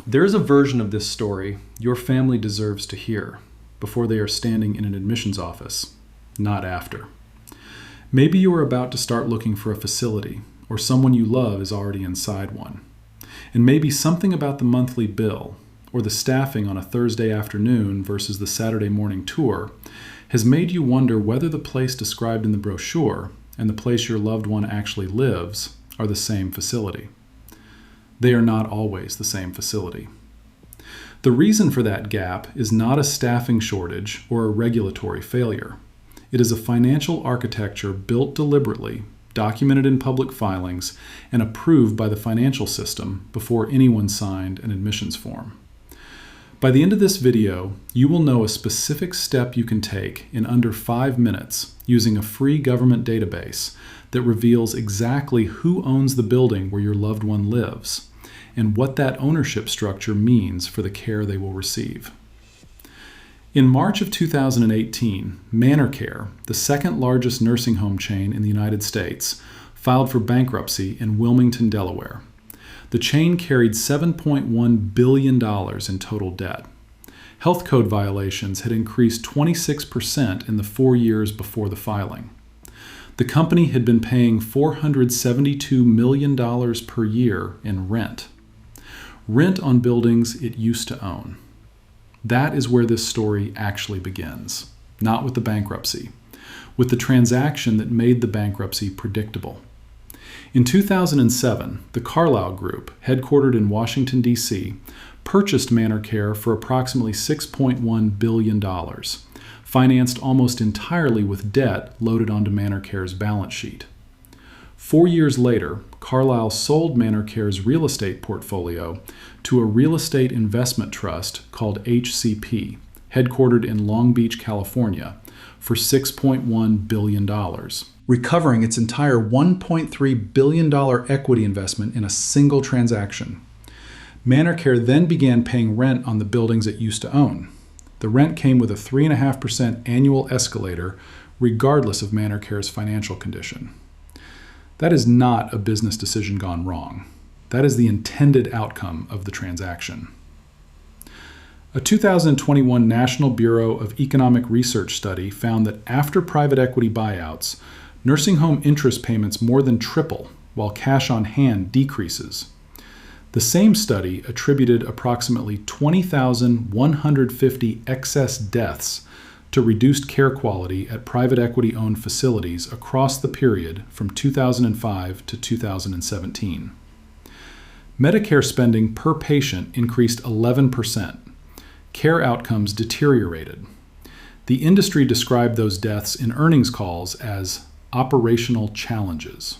There is a version of this story your family deserves to hear before they are standing in an admissions office, not after. Maybe you are about to start looking for a facility, or someone you love is already inside one. And maybe something about the monthly bill, or the staffing on a Thursday afternoon versus the Saturday morning tour, has made you wonder whether the place described in the brochure and the place your loved one actually lives are the same facility. They are not always the same facility. The reason for that gap is not a staffing shortage or a regulatory failure. It is a financial architecture built deliberately, documented in public filings, and approved by the financial system before anyone signed an admissions form. By the end of this video, you will know a specific step you can take in under 5 minutes using a free government database that reveals exactly who owns the building where your loved one lives and what that ownership structure means for the care they will receive. In March of 2018, ManorCare, the second largest nursing home chain in the United States, filed for bankruptcy in Wilmington, Delaware. The chain carried $7.1 billion in total debt. Health code violations had increased 26% in the 4 years before the filing. The company had been paying $472 million per year in rent. Rent on buildings it used to own. That is where this story actually begins, not with the bankruptcy, with the transaction that made the bankruptcy predictable. In 2007, the Carlyle Group, headquartered in Washington, D.C., purchased ManorCare for approximately $6.1 billion, financed almost entirely with debt loaded onto ManorCare's balance sheet. 4 years later, Carlyle sold ManorCare's real estate portfolio to a real estate investment trust called HCP, headquartered in Long Beach, California, for $6.1 billion, recovering its entire $1.3 billion equity investment in a single transaction. ManorCare then began paying rent on the buildings it used to own. The rent came with a 3.5% annual escalator, regardless of ManorCare's financial condition. That is not a business decision gone wrong. That is the intended outcome of the transaction. A 2021 National Bureau of Economic Research study found that after private equity buyouts, nursing home interest payments more than triple, while cash on hand decreases. The same study attributed approximately 20,150 excess deaths to reduced care quality at private equity-owned facilities across the period from 2005 to 2017. Medicare spending per patient increased 11%. Care outcomes deteriorated. The industry described those deaths in earnings calls as operational challenges.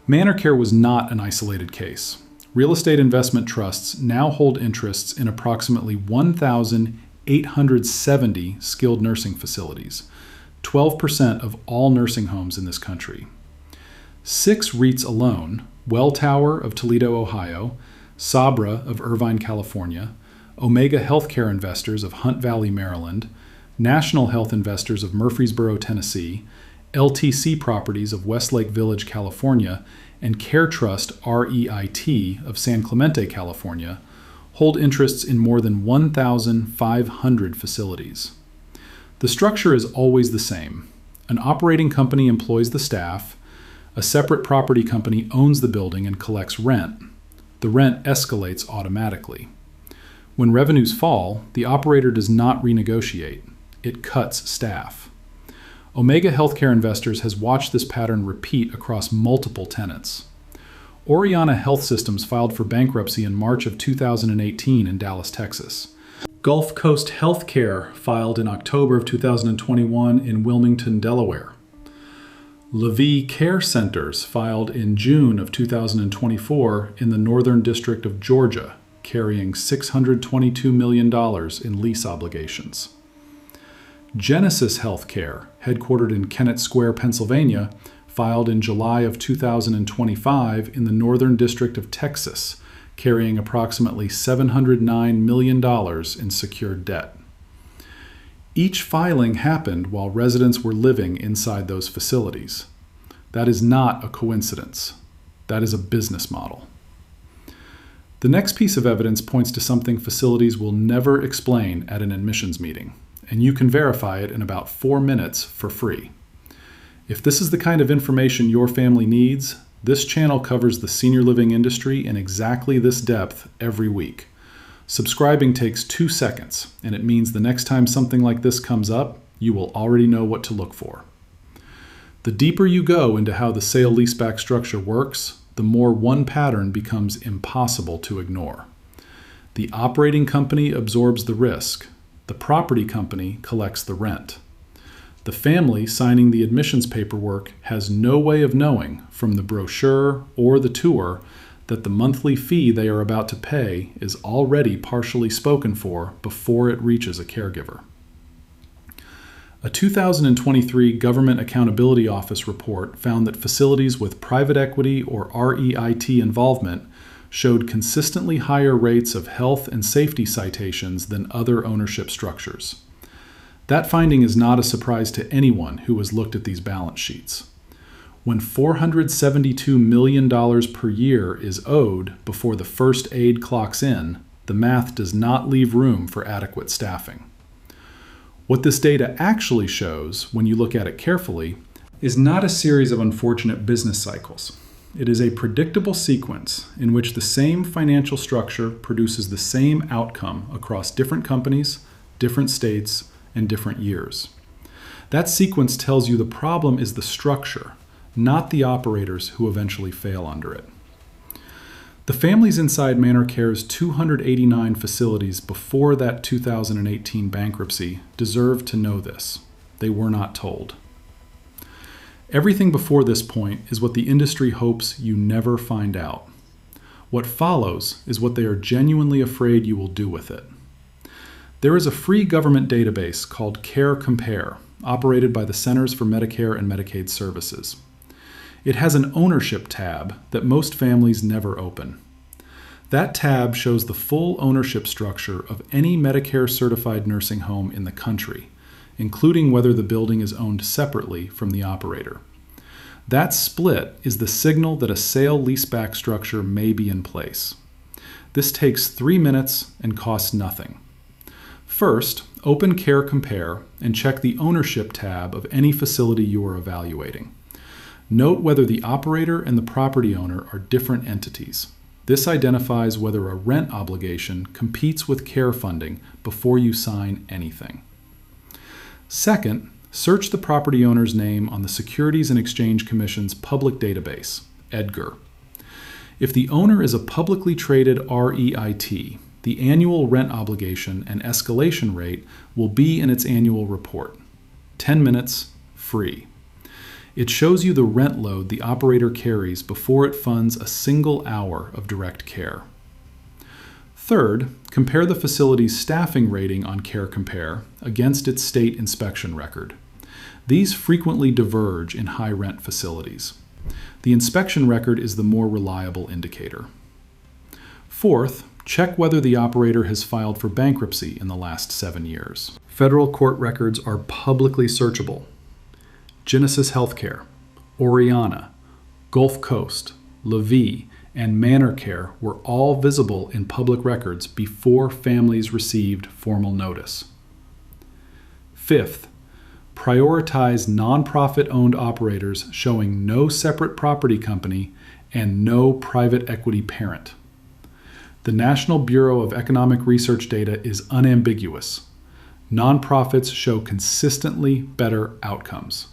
ManorCare was not an isolated case. Real estate investment trusts now hold interests in approximately 1,870 skilled nursing facilities, 12% of all nursing homes in this country. 6 REITs alone, Welltower of Toledo, Ohio, Sabra of Irvine, California, Omega Healthcare Investors of Hunt Valley, Maryland, National Health Investors of Murfreesboro, Tennessee, LTC Properties of Westlake Village, California, and Care Trust REIT of San Clemente, California, hold interests in more than 1,500 facilities. The structure is always the same. An operating company employs the staff. A separate property company owns the building and collects rent. The rent escalates automatically. When revenues fall, the operator does not renegotiate. It cuts staff. Omega Healthcare Investors has watched this pattern repeat across multiple tenants. Oriana Health Systems filed for bankruptcy in March of 2018 in Dallas, Texas. Gulf Coast Healthcare filed in October of 2021 in Wilmington, Delaware. LaVie Care Centers filed in June of 2024 in the Northern District of Georgia, carrying $622 million in lease obligations. Genesis Healthcare, headquartered in Kennett Square, Pennsylvania, filed in July of 2025 in the Northern District of Texas, carrying approximately $709 million in secured debt. Each filing happened while residents were living inside those facilities. That is not a coincidence. That is a business model. The next piece of evidence points to something facilities will never explain at an admissions meeting, and you can verify it in about 4 minutes for free. If this is the kind of information your family needs, this channel covers the senior living industry in exactly this depth every week. Subscribing takes 2 seconds, and it means the next time something like this comes up, you will already know what to look for. The deeper you go into how the sale-leaseback structure works, the more one pattern becomes impossible to ignore. The operating company absorbs the risk. The property company collects the rent. The family signing the admissions paperwork has no way of knowing from the brochure or the tour that the monthly fee they are about to pay is already partially spoken for before it reaches a caregiver. A 2023 Government Accountability Office report found that facilities with private equity or REIT involvement showed consistently higher rates of health and safety citations than other ownership structures. That finding is not a surprise to anyone who has looked at these balance sheets. When $472 million per year is owed before the first aid clocks in, the math does not leave room for adequate staffing. What this data actually shows, when you look at it carefully, is not a series of unfortunate business cycles. It is a predictable sequence in which the same financial structure produces the same outcome across different companies, different states, and different years. That sequence tells you the problem is the structure, not the operators who eventually fail under it. The families inside ManorCare's 289 facilities before that 2018 bankruptcy deserve to know this. They were not told. Everything before this point is what the industry hopes you never find out. What follows is what they are genuinely afraid you will do with it. There is a free government database called Care Compare, operated by the Centers for Medicare and Medicaid Services. It has an ownership tab that most families never open. That tab shows the full ownership structure of any Medicare-certified nursing home in the country, including whether the building is owned separately from the operator. That split is the signal that a sale-leaseback structure may be in place. This takes 3 minutes and costs nothing. First, open Care Compare and check the ownership tab of any facility you are evaluating. Note whether the operator and the property owner are different entities. This identifies whether a rent obligation competes with care funding before you sign anything. Second, search the property owner's name on the Securities and Exchange Commission's public database, EDGAR. If the owner is a publicly traded REIT, the annual rent obligation and escalation rate will be in its annual report. 10 minutes, free. It shows you the rent load the operator carries before it funds a single hour of direct care. Third, compare the facility's staffing rating on Care Compare against its state inspection record. These frequently diverge in high-rent facilities. The inspection record is the more reliable indicator. Fourth, check whether the operator has filed for bankruptcy in the last 7 years. Federal court records are publicly searchable. Genesis Healthcare, Oriana, Gulf Coast, LaVie, and ManorCare were all visible in public records before families received formal notice. Fifth, prioritize nonprofit-owned operators showing no separate property company and no private equity parent. The National Bureau of Economic Research data is unambiguous. Nonprofits show consistently better outcomes.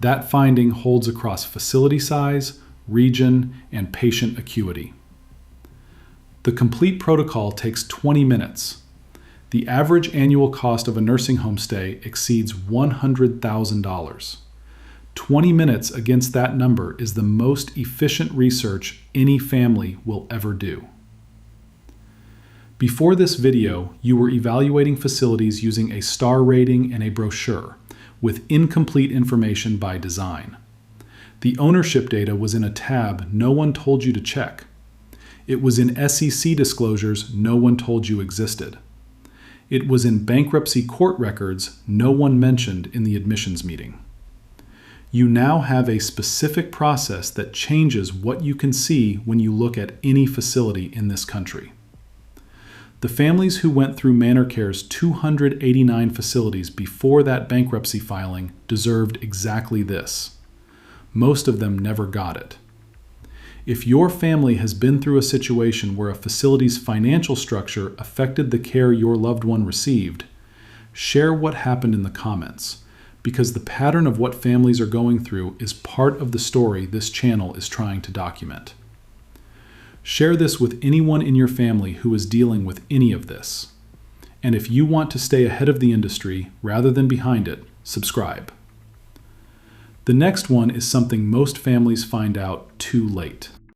That finding holds across facility size, region, and patient acuity. The complete protocol takes 20 minutes. The average annual cost of a nursing home stay exceeds $100,000. 20 minutes against that number is the most efficient research any family will ever do. Before this video, you were evaluating facilities using a star rating and a brochure, with incomplete information by design. The ownership data was in a tab no one told you to check. It was in SEC disclosures no one told you existed. It was in bankruptcy court records no one mentioned in the admissions meeting. You now have a specific process that changes what you can see when you look at any facility in this country. The families who went through ManorCare's 289 facilities before that bankruptcy filing deserved exactly this. Most of them never got it. If your family has been through a situation where a facility's financial structure affected the care your loved one received, share what happened in the comments, because the pattern of what families are going through is part of the story this channel is trying to document. Share this with anyone in your family who is dealing with any of this. And if you want to stay ahead of the industry rather than behind it, subscribe. The next one is something most families find out too late.